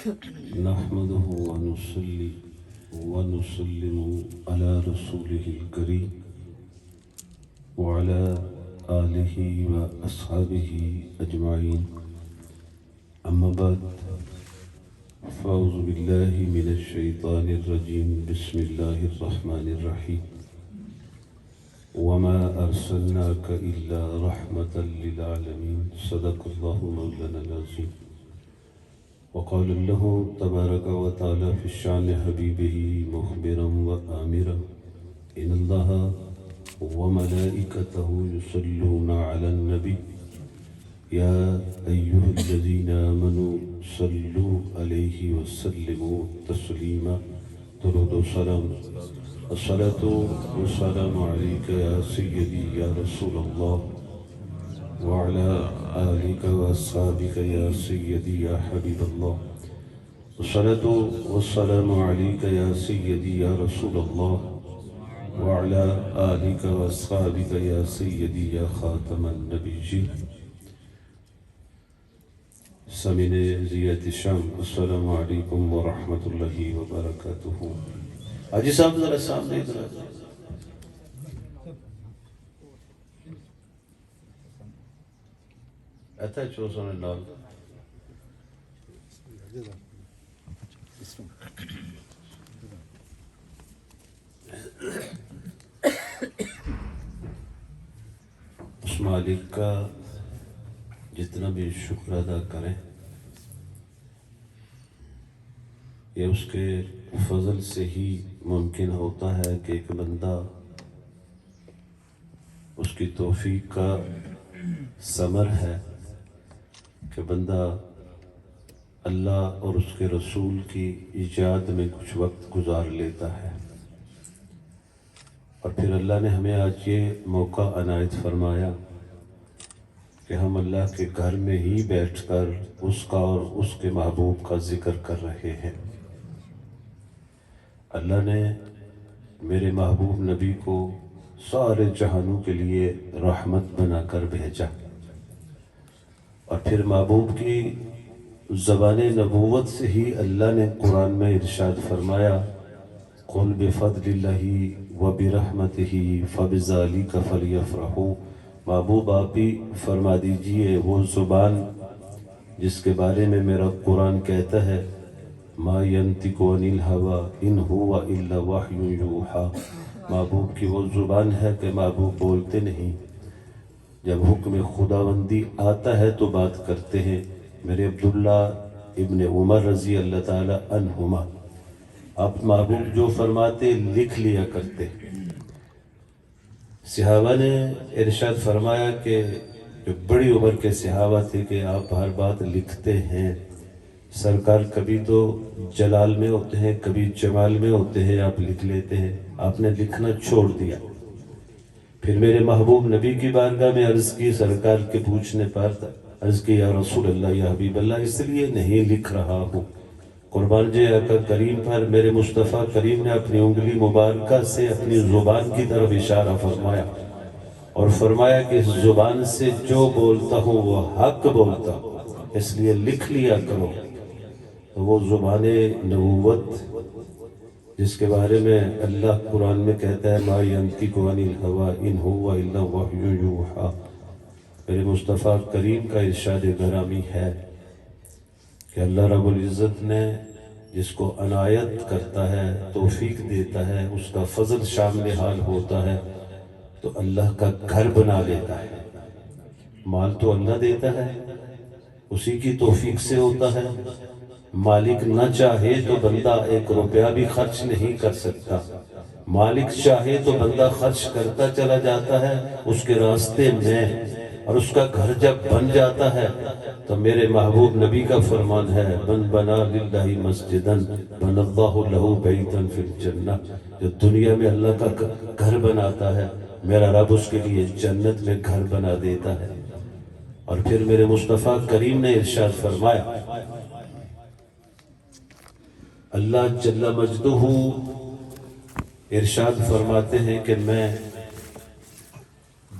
نحمده ونصلي ونسلم على رسوله الكريم وعلى آله وأصحابه أجمعين. أما بعد، فأعوذ بالله من الشيطان الرجيم. بسم الله الرحمن الرحيم. وما أرسلناك إلا رحمة للعالمين. صدق الله مولانا العظيم. وقال الله تبارك وتعالى في شأن حبيبه مخبرا وآمرا إن الله وملائكته يصلون على النبي يا أيها الذين آمنوا صلوا عليه وسلموا تسليما. درود و سلام. الصلاة والسلام عليك يا سيدي يا رسول الله وعلى آلك وأصحابك يا سيدي يا حبيب الله. الصلاة والسلام عليك يا سيدي يا رسول الله وعلى آلك وأصحابك يا سيدي يا خاتم النبيين. سامعین زیارت شام، السلام علیکم ورحمۃ اللہ وبرکاتہ. حاجی صاحب ذرا سامنے ادھر آ جائیں. ایتھے چوسوں نے نال اس مالک کا جتنا بھی شکر ادا کریں، یہ اس کے فضل سے ہی ممکن ہوتا ہے کہ ایک بندہ اس کی توفیق کا ثمر ہے کہ بندہ اللہ اور اس کے رسول کی ایجاد میں کچھ وقت گزار لیتا ہے. اور پھر اللہ نے ہمیں آج یہ موقع عنایت فرمایا کہ ہم اللہ کے گھر میں ہی بیٹھ کر اس کا اور اس کے محبوب کا ذکر کر رہے ہیں. اللہ نے میرے محبوب نبی کو سارے جہانوں کے لیے رحمت بنا کر بھیجا، اور پھر محبوب کی زبان نبوت سے ہی اللہ نے قرآن میں ارشاد فرمایا قُلْ بِفَضْلِ اللَّهِ وَبِرَحْمَتِهِ فَبِذَلِكَ فَلْيَفْرَحُوا. محبوب آپ ہی فرما دیجئے وہ زبان جس کے بارے میں میرا قرآن کہتا ہے مَا يَنْطِقُ عَنِ الْهَوَىٰ إِنْ هُوَ إِلَّا وَحْيٌ يُوحَىٰ. محبوب کی وہ زبان ہے کہ محبوب بولتے نہیں، جب حکم خداوندی آتا ہے تو بات کرتے ہیں. میرے عبداللہ ابن عمر رضی اللہ تعالی عنہما آپ محبوب جو فرماتے لکھ لیا کرتے. صحابہ نے ارشاد فرمایا کہ جو بڑی عمر کے صحابہ تھے کہ آپ ہر بات لکھتے ہیں. سرکار کبھی تو جلال میں ہوتے ہیں، کبھی جمال میں ہوتے ہیں، آپ لکھ لیتے ہیں. آپ نے لکھنا چھوڑ دیا. پھر میرے محبوب نبی کی بارگاہ میں عرض کی، سرکار کے پوچھنے پر عرض کی یا رسول اللہ یا حبیب اللہ اس لیے نہیں لکھ رہا ہوں. قربان جے آقا کریم پر میرے مصطفیٰ کریم نے اپنی انگلی مبارکہ سے اپنی زبان کی طرف اشارہ فرمایا اور فرمایا کہ اس زبان سے جو بولتا ہوں وہ حق بولتا ہوں، اس لیے لکھ لیا کرو. تو وہ زبان نبوت جس کے بارے میں اللہ قرآن میں کہتا ہے مَا يَنْطِقُ عَنِ الْهَوَىٰ إِنْ هُوَ إِلَّا وَحْيٌ يُوحَىٰ. میرے مصطفیٰ کریم کا ارشاد گرامی ہے کہ اللہ رب العزت نے جس کو عنایت کرتا ہے، توفیق دیتا ہے، اس کا فضل شامل حال ہوتا ہے تو اللہ کا گھر بنا لیتا ہے. مال تو اللہ دیتا ہے، اسی کی توفیق سے ہوتا ہے. مالک نہ چاہے تو بندہ ایک روپیہ بھی خرچ نہیں کر سکتا. مالک چاہے تو بندہ خرچ کرتا چلا جاتا ہے اس کے راستے میں، اور اس کا گھر جب بن جاتا ہے تو میرے محبوب نبی کا فرمان ہے من بنا للہ مسجدن بن اللہ لہ بیتن فی الجنہ. جو دنیا میں اللہ کا گھر بناتا ہے میرا رب اس کے لیے جنت میں گھر بنا دیتا ہے. اور پھر میرے مصطفیٰ کریم نے ارشاد فرمایا اللہ جل مجدہ ارشاد فرماتے ہیں کہ میں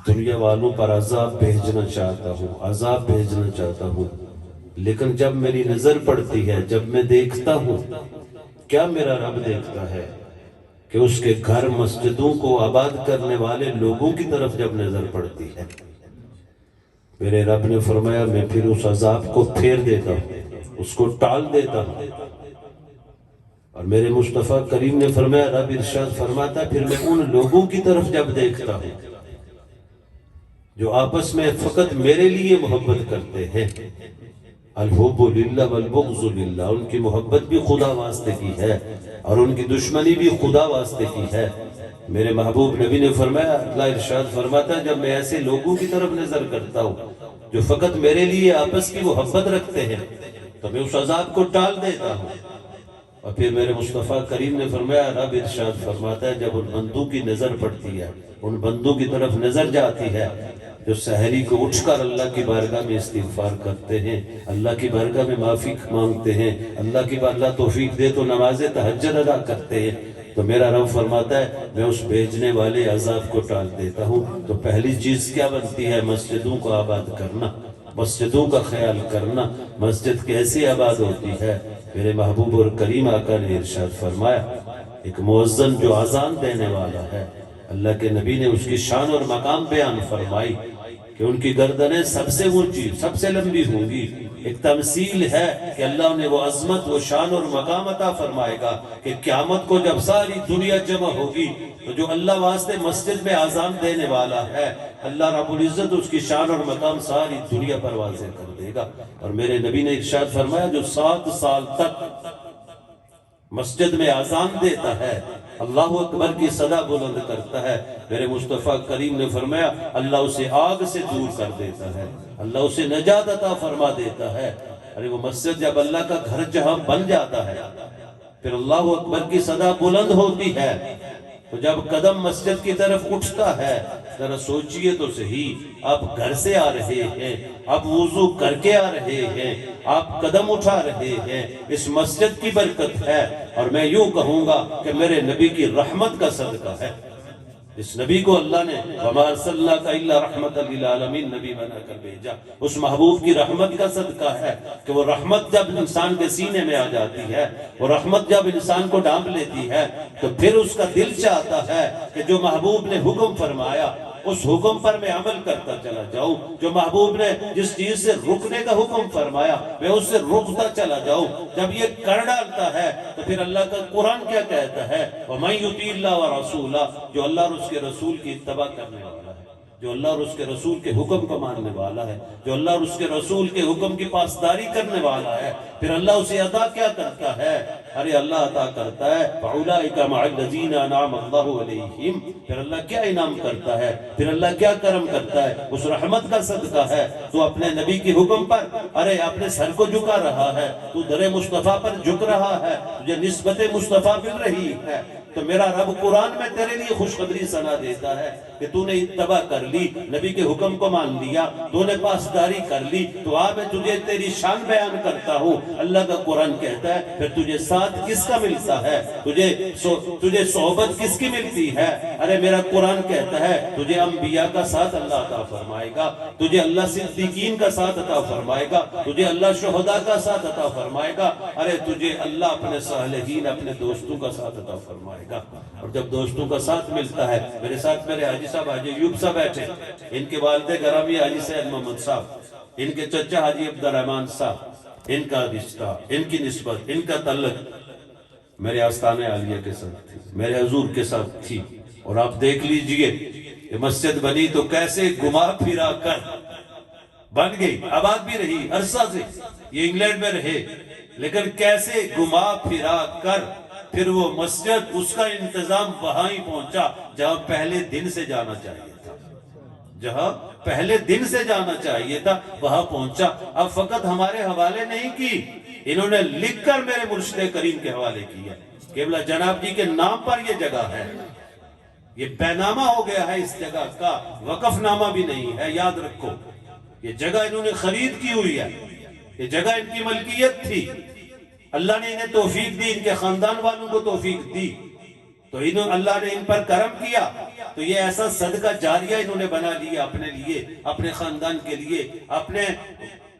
دنیا والوں پر عذاب بھیجنا چاہتا ہوں، عذاب بھیجنا چاہتا ہوں. لیکن جب میری نظر پڑتی ہے، جب میں دیکھتا ہوں، کیا میرا رب دیکھتا ہے کہ اس کے گھر مسجدوں کو آباد کرنے والے لوگوں کی طرف جب نظر پڑتی ہے، میرے رب نے فرمایا میں پھر اس عذاب کو پھیر دیتا ہوں، اس کو ٹال دیتا ہوں۔ اور میرے مصطفیٰ کریم نے فرمایا، رب ارشاد فرماتا ہے پھر میں ان لوگوں کی طرف جب دیکھتا ہوں جو آپس میں فقط میرے لیے محبت کرتے ہیں، الحب للہ والبغض للہ، ان کی محبت بھی خدا واسطے کی ہے اور ان کی دشمنی بھی خدا واسطے کی ہے۔ میرے محبوب نبی نے فرمایا، اللہ ارشاد فرماتا ہے جب میں ایسے لوگوں کی طرف نظر کرتا ہوں جو فقط میرے لیے آپس کی محبت رکھتے ہیں تو میں اس عذاب کو ٹال دیتا ہوں۔ اور پھر میرے مصطفیٰ کریم نے فرمایا، رب ارشاد فرماتا ہے جب ان بندوں کی نظر پڑتی ہے، ان بندوں کی طرف نظر جاتی ہے جو سحری کو اٹھ کر اللہ کی بارگاہ میں استغفار کرتے ہیں، اللہ کی بارگاہ میں معافی مانگتے ہیں، اللہ توفیق دے تو نماز تہجد ادا کرتے ہیں، تو میرا رب فرماتا ہے میں اس بھیجنے والے عذاب کو ٹال دیتا ہوں۔ تو پہلی چیز کیا بنتی ہے؟ مسجدوں کو آباد کرنا، مسجدوں کا خیال کرنا۔ مسجد کیسے آباد ہوتی ہے؟ میرے محبوب اور کریم آقا نے ارشاد فرمایا، ایک مؤذن جو اذان دینے والا ہے، اللہ کے نبی نے اس کی شان اور مقام بیان فرمائی کہ ان کی گردنیں سب سے اونچی، سب سے لمبی ہوں گی۔ ایک تمثیل ہے کہ اللہ نے وہ عظمت، وہ شان اور مقام عطا فرمائے گا کہ قیامت کو جب ساری دنیا جمع ہوگی تو جو اللہ واسطے مسجد میں اذان دینے والا ہے، اللہ رب العزت اس کی شان اور مقام ساری دنیا پر واضح کر دے گا۔ اور میرے نبی نے ارشاد فرمایا جو 7 سال تک مسجد میں اذان دیتا ہے، اللہ اکبر کی صدا بلند کرتا ہے، میرے مصطفیٰ کریم نے فرمایا اللہ اسے آگ سے دور کر دیتا ہے، اللہ اسے نجات عطا فرما دیتا ہے۔ ارے وہ مسجد جب اللہ کا گھر جہاں بن جاتا ہے پھر اللہ اکبر کی صدا بلند ہوتی ہے، تو جب قدم مسجد کی طرف اٹھتا ہے، ذرا سوچئے تو صحیح، آپ گھر سے آ رہے ہیں، آپ وضو کر کے آ رہے ہیں، آپ قدم اٹھا رہے ہیں، اس مسجد کی برکت ہے، اور میں یوں کہوں گا کہ میرے نبی کی رحمت کا صدقہ ہے۔ اس نبی کو اللہ نے وَمَا أَرْسَلْنَاكَ إِلَّا رَحْمَةً لِلْعَالَمِينَ نبی بنا کر بھیجا، اس محبوب کی رحمت کا صدقہ ہے کہ وہ رحمت جب انسان کے سینے میں آ جاتی ہے، وہ رحمت جب انسان کو ڈھانپ لیتی ہے تو پھر اس کا دل چاہتا ہے کہ جو محبوب نے حکم فرمایا اس حکم پر میں عمل کرتا چلا جاؤں، جو محبوب نے جس چیز سے رکنے کا حکم فرمایا میں اس سے رکتا چلا جاؤں۔ جب یہ کر ڈالتا ہے تو پھر اللہ کا قرآن کیا کہتا ہے، وَمَن يُطِعِ اللَّهَ وَرَسُولَهُ، جو اللہ اور اس کے رسول کی اتباع کرنے والا ہے، جو اللہ اور اس کے رسول کے حکم کو ماننے والا ہے، جو اللہ اور اس کے رسول کے حکم کی پاسداری کرنے والا ہے، پھر اللہ اسے عطا کیا کرتا ہے؟ ارے اللہ عطا کرتا ہے فَأُولَٰئِكَ مَعَ الَّذِينَ أَنْعَمَ اللَّهُ عَلَيْهِمْ، پھر اللہ کیا انعام کرتا ہے، پھر اللہ کیا کرم کرتا ہے، اس رحمت کا صدقہ ہے۔ تو اپنے نبی کی حکم پر ارے اپنے سر کو جھکا رہا ہے، تو در مصطفیٰ پر جھک رہا ہے، تجھے نسبت مصطفیٰ مل رہی ہے، تو میرا رب قرآن میں تیرے لیے خوشخبری سنا دیتا ہے کہ تو نے اتباع کر لی، نبی کے حکم کو مان لیا، تو نے پاسداری کر لی، تو آج میں تجھے تیری شان بیان کرتا ہوں۔ اللہ کا قرآن کہتا ہے پھر تجھے ساتھ کس کا ملتا ہے، تجھے صحبت کس کی ملتی ہے؟ ارے میرا قرآن کہتا ہے تجھے انبیاء کا ساتھ اللہ عطا فرمائے گا، تجھے اللہ صدیقین کا ساتھ عطا فرمائے گا، تجھے اللہ شہداء کا ساتھ عطا فرمائے گا، ارے تجھے اللہ اپنے صالحین اپنے دوستوں کا ساتھ عطا فرمائے گا۔ اور جب دوستوں کا ساتھ ملتا ہے، میرے ساتھ میرے حاجی صاحب حاجی ایوب صاحب بیٹھے، ان کے والد گرامی حاجی سید محمد صاحب، ان کے چچا حاجی عبدالرحمن صاحب، ان کا رشتہ، ان کی نسبت، ان کا تعلق میرے آستانِ عالیہ کے ساتھ تھی، میرے حضور کے ساتھ تھی۔ اور آپ دیکھ لیجئے یہ مسجد بنی تو کیسے گھما پھرا کر بن گئی، آباد بھی رہی عرصہ سے، یہ انگلینڈ میں رہے، لیکن کیسے گھما پھرا کر پھر وہ مسجد اس کا انتظام وہاں ہی پہنچا جہاں پہلے دن سے جانا چاہیے تھا، جہاں پہلے دن سے جانا چاہیے تھا وہاں پہنچا۔ اب فقط ہمارے حوالے نہیں کی، انہوں نے لکھ کر میرے مرشد کریم کے حوالے کیا، قبلہ جناب جی کے نام پر یہ جگہ ہے، یہ بینامہ ہو گیا ہے، اس جگہ کا وقف نامہ بھی نہیں ہے، یاد رکھو یہ جگہ انہوں نے خرید کی ہوئی ہے، یہ جگہ ان کی ملکیت تھی، اللہ نے انہیں توفیق دی، ان کے خاندان والوں کو توفیق دی، تو اللہ نے ان پر کرم کیا، تو یہ ایسا صدقہ جاریہ انہوں نے بنا لیا اپنے لیے، اپنے خاندان کے لیے، اپنے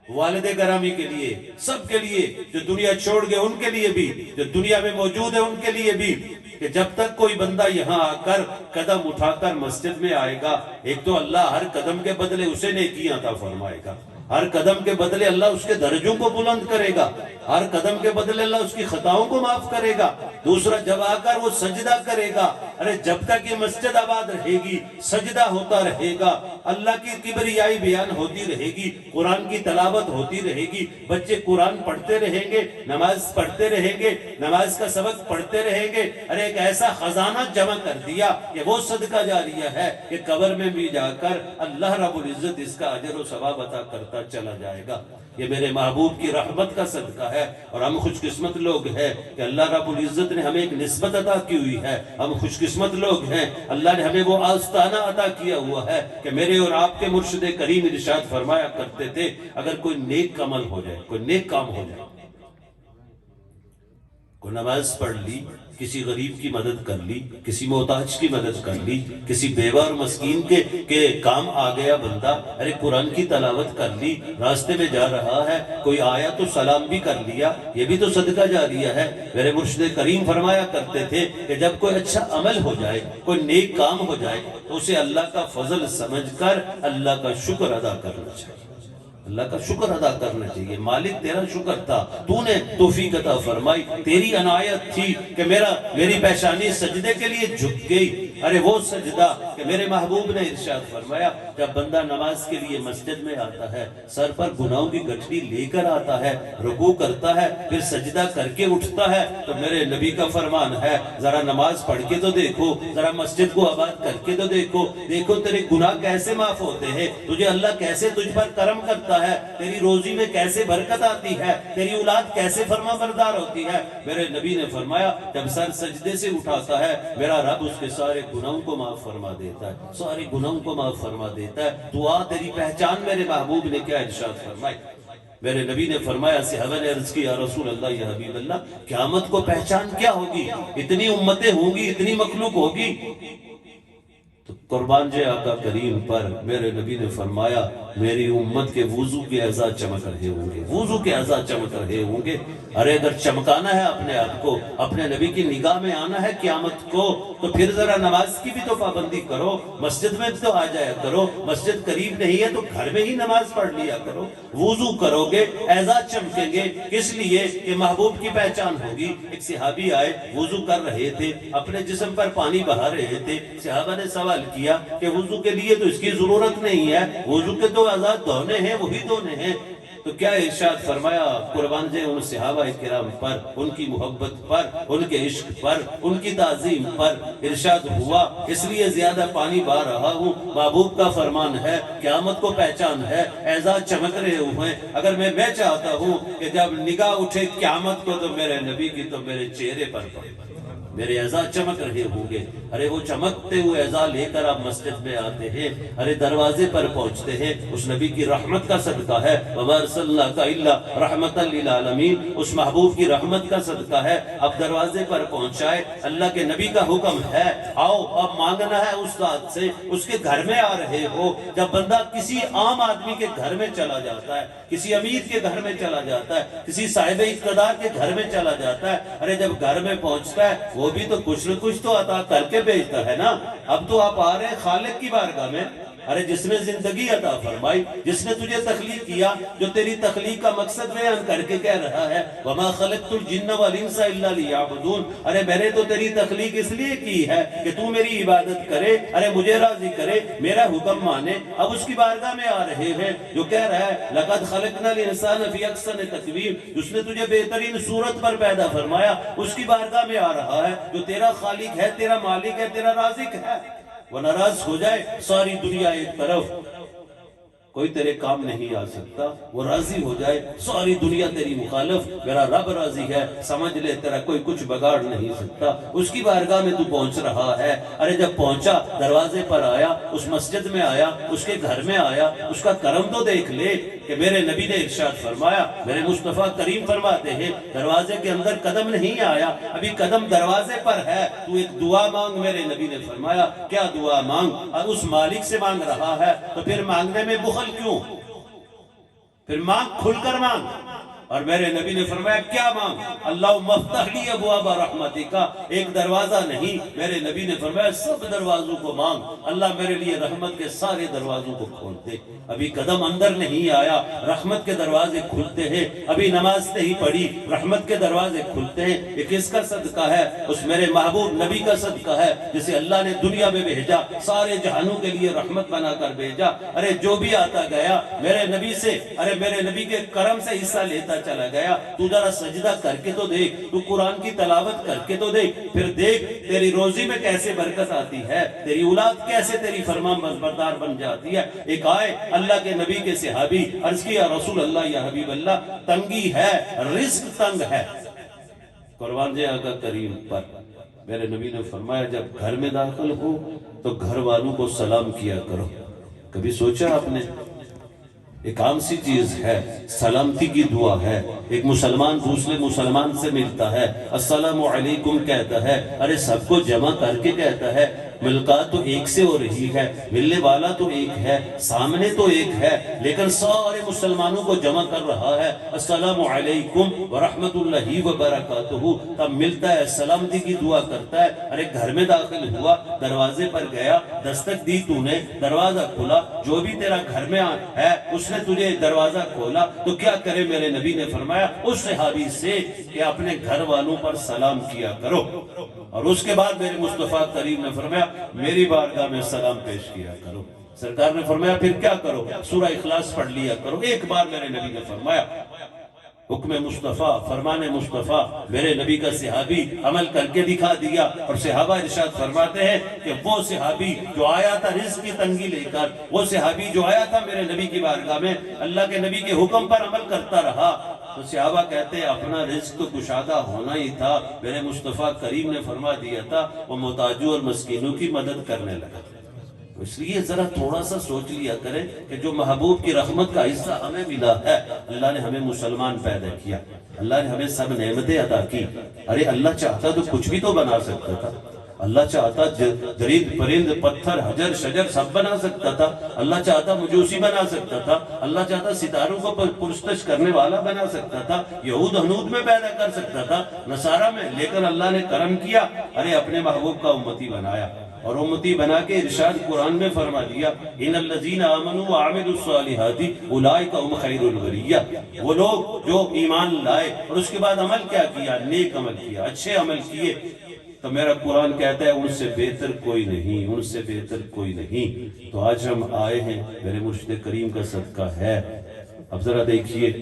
والد گرامی کے لیے، سب کے لیے، جو دنیا چھوڑ گئے ان کے لیے بھی، جو دنیا میں موجود ہے ان کے لیے بھی، کہ جب تک کوئی بندہ یہاں آ کر قدم اٹھا کر مسجد میں آئے گا، ایک تو اللہ ہر قدم کے بدلے اسے نیکیاں عطا فرمائے گا، ہر قدم کے بدلے اللہ اس کے درجوں کو بلند کرے گا، ہر قدم کے بدلے اللہ اس کی خطاؤں کو معاف کرے گا۔ دوسرا، جب آ کر وہ سجدہ کرے گا، ارے جب تک یہ مسجد آباد رہے گی، سجدہ ہوتا رہے گا، اللہ کی کبریائی بیان ہوتی رہے گی، قرآن کی تلاوت ہوتی رہے گی، بچے قرآن پڑھتے رہیں گے، نماز پڑھتے رہیں گے، نماز کا سبق پڑھتے رہیں گے، ارے ایک ایسا خزانہ جمع کر دیا کہ وہ صدقہ جاریہ ہے کہ قبر میں بھی جا کر اللہ رب العزت اس کا اجر و ثواب عطا کرتا چلا جائے گا۔ یہ میرے محبوب کی رحمت کا صدقہ ہے، اور ہم خوش قسمت لوگ ہیں کہ اللہ رب العزت نے ہمیں ایک نسبت عطا کی ہوئی ہے، ہم خوش قسمت لوگ ہیں، اللہ نے ہمیں وہ آستانہ عطا کیا ہوا ہے کہ میرے اور آپ کے مرشد کریم ارشاد فرمایا کرتے تھے، اگر کوئی نیک عمل ہو جائے، کوئی نیک کام ہو جائے، کوئی نماز پڑھ لی، کسی غریب کی مدد کر لی، کسی محتاج کی مدد کر لی، کسی بیوہ اور مسکین کے کام آ گیا بندہ، ارے قرآن کی تلاوت کر لی، راستے میں جا رہا ہے، کوئی آیا تو سلام بھی کر لیا، یہ بھی تو صدقہ جاریہ ہے۔ میرے مرشد کریم فرمایا کرتے تھے کہ جب کوئی اچھا عمل ہو جائے، کوئی نیک کام ہو جائے، تو اسے اللہ کا فضل سمجھ کر اللہ کا شکر ادا کرنا چاہیے، اللہ کا شکر ادا کرنا چاہیے۔ مالک تیرا شکر تھا، تو نے توفیق عطا فرمائی، تیری عنایت تھی کہ میری پیشانی سجدے کے لیے جھک گئی، ارے وہ سجدہ کہ میرے محبوب نے ارشاد فرمایا، جب بندہ نماز کے لیے مسجد میں آتا ہے، سر پر گناہوں کی گٹھڑی لے کر آتا ہے، رکوع کرتا ہے، پھر سجدہ کر کے اٹھتا ہے، تو میرے نبی کا فرمان ہے، ذرا نماز پڑھ کے تو دیکھو، ذرا مسجد کو آباد کر کے تو دیکھو، دیکھو تیرے گناہ کیسے معاف ہوتے ہیں، تجھے اللہ کیسے تجھ پر کرم کرتا ہے، تیری روزی میں کیسے برکت آتی ہے، تیری اولاد کیسے فرما بردار ہوتی ہے۔ میرے نبی نے فرمایا، جب سر سجدے سے اٹھاتا ہے، میرا رب اس کے سارے گناہوں کو معاف فرما دیتا ہے، سارے گناہوں کو معاف فرما دیتا ہے۔ دعا تیری پہچان میرے محبوب نے کیا ارشاد فرمائی، میرے نبی نے فرمایا، صحابہ نے عرض کی، یا رسول اللہ، یا حبیب اللہ، قیامت کو پہچان کیا ہوگی، اتنی امتیں ہوں گی، اتنی مخلوق ہوگی، تو قربان جے آقا کریم پر میرے نبی نے فرمایا، میری امت کے وضو کے اعضاء چمک رہے ہوں گے، وضو کے اعضاء چمک رہے ہوں گے۔ ارے اگر چمکانا ہے اپنے آپ کو، اپنے نبی کی نگاہ میں آنا ہے قیامت کو، تو پھر ذرا نماز کی بھی تو پابندی کرو، مسجد میں تو آ جایا کرو، مسجد قریب نہیں ہے تو گھر میں ہی نماز پڑھ لیا کرو، وضو کرو گے، اعضاء چمکیں گے، کس لیے کہ محبوب کی پہچان ہوگی۔ ایک صحابی آئے، وضو کر رہے تھے، اپنے جسم پر پانی بہا رہے تھے، صحابہ نے سوال کیا کہ وضو کے لیے تو اس کی ضرورت نہیں ہے، وضو کے تو اعضاء دھونے ہیں، وہی دھونے ہیں، تو کیا ارشاد فرمایا، قربان جائے ان صحابہ کرام پر، ان کی محبت پر، ان کے عشق پر، ان کی تعظیم پر ارشاد ہوا، اس لیے زیادہ پانی بہا رہا ہوں۔ محبوب کا فرمان ہے، قیامت کو پہچان ہے، اعضاء چمک رہے ہوئے ہیں، اگر میں چاہتا ہوں کہ جب نگاہ اٹھے قیامت کو تو میرے نبی کی تو میرے چہرے پر پڑے، میرے اعضاء چمک رہے ہوں گے۔ ارے وہ چمکتے ہوئے اعضاء لے کر آپ مسجد میں آتے ہیں، ارے دروازے پر پہنچتے ہیں، اس نبی کی رحمت کا صدقہ ہے، وَمَا أَرْسَلْنَاكَ إِلَّا رَحْمَةً لِلْعَالَمِينَ، اس محبوب کی رحمت کا صدقہ ہے۔ اب دروازے پر پہنچائے، اللہ کے نبی کا حکم ہے، آؤ اب مانگنا ہے اس ذات سے، اس کے گھر میں آ رہے ہو۔ جب بندہ کسی عام آدمی کے گھر میں چلا جاتا ہے، کسی امیر کے گھر میں چلا جاتا ہے، کسی صاحب اقتدار کے گھر میں چلا جاتا ہے، ارے جب گھر میں پہنچتا ہے وہ بھی تو کچھ نہ کچھ تو عطا کر کے بھیجتا ہے نا۔ اب تو آپ آ رہے ہیں خالق کی بارگاہ میں، ارے جس نے زندگی عطا فرمائی، جس نے تجھے تخلیق کیا، جو تیری تخلیق کا مقصد بیان کر کے کہہ رہا ہے، وَمَا خَلَقْتُ الْجِنَّ وَالْإِنسَ إِلَّا لِيَعْبُدُونَ، ارے میں نے تو تیری تخلیق اس لیے کی ہے کہ تو میری عبادت کرے، ارے مجھے راضی کرے، میرا حکم مانے۔ اب اس کی بارگاہ میں آ رہے ہیں جو کہہ رہا ہے، لَقَدْ خَلَقْنَا الْإِنسَانَ فِي أَحْسَنِ تَقْوِيمٍ، جس نے تجھے بہترین صورت پر پیدا فرمایا، اس کی بارگاہ میں آ رہا ہے جو تیرا خالق ہے، تیرا مالک ہے، تیرا رازق ہے۔ وہ ناراض ہو جائے، ساری دنیا ایک طرف، کوئی تیرے کام نہیں آ سکتا، وہ راضی ہو جائے، ساری دنیا تیری مخالف، میرا رب راضی ہے، سمجھ لے تیرا کوئی کچھ بگاڑ نہیں سکتا۔ اس کی بارگاہ میں تو پہنچ رہا ہے، ارے جب پہنچا، دروازے پر آیا، اس مسجد میں آیا، اس کے گھر میں آیا، اس کا کرم تو دیکھ لے کہ میرے نبی نے ارشاد فرمایا، میرے مصطفیٰ کریم فرماتے ہیں، دروازے کے اندر قدم نہیں آیا، ابھی قدم دروازے پر ہے، تو ایک دعا مانگ، میرے نبی نے فرمایا، کیا دعا مانگ؟ اور اس مالک سے مانگ رہا ہے تو پھر مانگنے میں بخل کیوں؟ پھر مانگ، کھل کر مانگ۔ اور میرے نبی نے فرمایا کیا مانگ؟ اللہم افتح لی ابواب رحمتی کا، ایک دروازہ نہیں، میرے نبی نے فرمایا سب دروازوں کو مانگ، اللہ میرے لیے رحمت کے سارے دروازوں کو کھول دے۔ ابھی قدم اندر نہیں آیا، رحمت کے دروازے کھلتے ہیں۔ ابھی نماز نہیں پڑھی، رحمت کے دروازے کھلتے ہیں۔ یہ کس کا صدقہ ہے؟ اس میرے محبوب نبی کا صدقہ ہے، جسے اللہ نے دنیا میں بھیجا، سارے جہانوں کے لیے رحمت بنا کر بھیجا۔ ارے جو بھی آتا گیا میرے نبی سے، ارے میرے نبی کے کرم سے حصہ لیتا چلا گیا۔ تو ذرا سجدہ کر کے تو دیکھ، تو قرآن کی تلاوت کر کے تو دیکھ، پھر دیکھ تیری روزی میں کیسے برکت آتی ہے، تیری اولاد کیسے تیری فرمان بردار بن جاتی ہے۔ ایک آئے اللہ کے نبی کے صحابی، عرض کیا رسول اللہ یا حبیب اللہ، تنگی ہے، رزق تنگ ہے۔ قربان جائے آقا کریم پر، میرے نبی نے فرمایا جب گھر میں داخل ہو تو گھر والوں کو سلام کیا کرو۔ کبھی سوچا آپ نے؟ ایک عام سی چیز ہے، سلامتی کی دعا ہے۔ ایک مسلمان دوسرے مسلمان سے ملتا ہے، السلام علیکم کہتا ہے، ارے سب کو جمع کر کے کہتا ہے۔ ملاقات تو ایک سے ہو رہی ہے، ملنے والا تو ایک ہے، سامنے تو ایک ہے، لیکن سارے مسلمانوں کو جمع کر رہا ہے۔ السلام علیکم ورحمت اللہ وبرکاتہ، تب ملتا ہے، سلامتی کی دعا کرتا ہے۔ ارے گھر میں داخل ہوا، دروازے پر گیا، دستک دی تو نے، دروازہ کھلا، جو بھی تیرا گھر میں ہے اس نے تجھے دروازہ کھولا تو کیا کرے؟ میرے نبی نے فرمایا اس صحابی سے کہ اپنے گھر والوں پر سلام کیا کرو۔ اور اس کے بعد میرے مصطفیٰ کریم نے فرمایا میری بارگاہ میں سلام پیش کیا کرو۔ سرکار نے فرمایا پھر کیا کرو؟ سورہ اخلاص پڑھ لیا کرو۔ ایک بار میرے نبی نے فرمایا، حکم مصطفیٰ، فرمان مصطفیٰ، میرے نبی کا صحابی عمل کر کے دکھا دیا۔ اور صحابہ ارشاد فرماتے ہیں کہ وہ صحابی جو آیا تھا رزق کی تنگی لے کر، وہ صحابی جو آیا تھا میرے نبی کی بارگاہ میں، اللہ کے نبی کے حکم پر عمل کرتا رہا، تو صحابہ کہتے ہیں اپنا رزق تو کشادہ ہونا ہی تھا، میرے مصطفیٰ کریم نے فرما دیا تھا، وہ محتاجوں اور مسکینوں کی مدد کرنے لگا۔ اس لیے ذرا تھوڑا سا سوچ لیا کریں کہ جو محبوب کی رحمت کا حصہ ہمیں ملا ہے، اللہ نے ہمیں مسلمان پیدا کیا، اللہ نے ہمیں سب نعمتیں عطا کی۔ ارے اللہ چاہتا تو کچھ بھی تو بنا سکتا تھا، اللہ چاہتا درند پرند پتھر حجر شجر سب بنا سکتا تھا، اللہ چاہتا مجوسی بنا سکتا تھا، اللہ چاہتا ستاروں کو پرستش کرنے والا بنا سکتا تھا، یہود ہنود میں پیدا کر سکتا تھا، نصارہ میں، لیکن اللہ نے کرم کیا، ارے اپنے محبوب کا امتی بنایا۔ اور امتی بنا کے ارشاد قرآن میں فرما دیا، ان الذین آمنوا وعملوا الصالحات اولئک هم خیر البریہ، وہ لوگ جو ایمان لائے اور اس کے بعد عمل کیا کیا؟ نیک عمل کیا، اچھے عمل کیے، تو میرا قرآن کہتا ہے ان سے بہتر کوئی نہیں، ان سے بہتر کوئی نہیں۔ تو آج ہم آئے ہیں، میرے مرشد کریم کا صدقہ ہے۔ اب ذرا دیکھیے،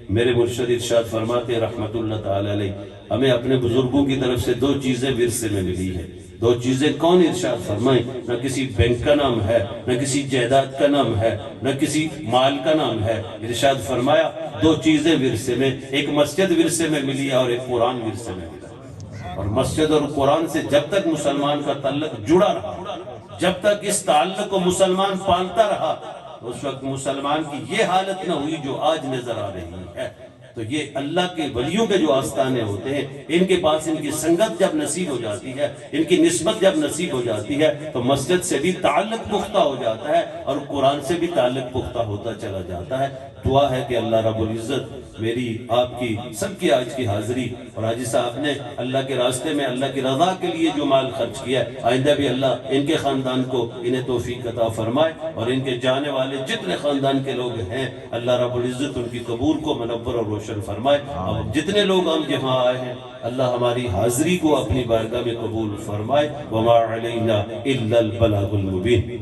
میرے مرشد ارشاد فرماتے رحمت اللہ تعالی علیہ، ہمیں اپنے بزرگوں کی طرف سے دو چیزیں ورثے میں ملی ہیں۔ دو چیزیں کون ارشاد فرمائیں؟ نہ کسی بینک کا نام ہے، نہ کسی جائیداد کا نام ہے، نہ کسی مال کا نام ہے۔ ارشاد فرمایا دو چیزیں ورثے میں، ایک مسجد ورثے میں ملی اور ایک قرآن ورثے میں ملا۔ اور مسجد اور قرآن سے جب تک مسلمان کا تعلق جڑا رہا، جب تک اس تعلق کو مسلمان پالتا رہا، اس وقت مسلمان کی یہ حالت نہ ہوئی جو آج نظر آ رہی ہے۔ تو یہ اللہ کے ولیوں کے جو آستانے ہوتے ہیں، ان کے پاس ان کی سنگت جب نصیب ہو جاتی ہے، ان کی نسبت جب نصیب ہو جاتی ہے، تو مسجد سے بھی تعلق پختہ ہو جاتا ہے اور قرآن سے بھی تعلق پختہ ہوتا چلا جاتا ہے۔ دعا ہے کہ اللہ رب العزت میری آپ کی سب کی آج کی حاضری، اور حاجی صاحب نے اللہ کے راستے میں اللہ کی رضا کے لیے جو مال خرچ کیا ہے، آئندہ بھی اللہ ان کے خاندان کو انہیں توفیق عطا فرمائے، اور ان کے جانے والے جتنے خاندان کے لوگ ہیں اللہ رب العزت ان کی قبور کو منور اور روشن فرمائے۔ اور جتنے لوگ ہم یہاں آئے ہیں اللہ ہماری حاضری کو اپنی بارگاہ میں قبول فرمائے۔ وما علینا الا البلاغ المبین۔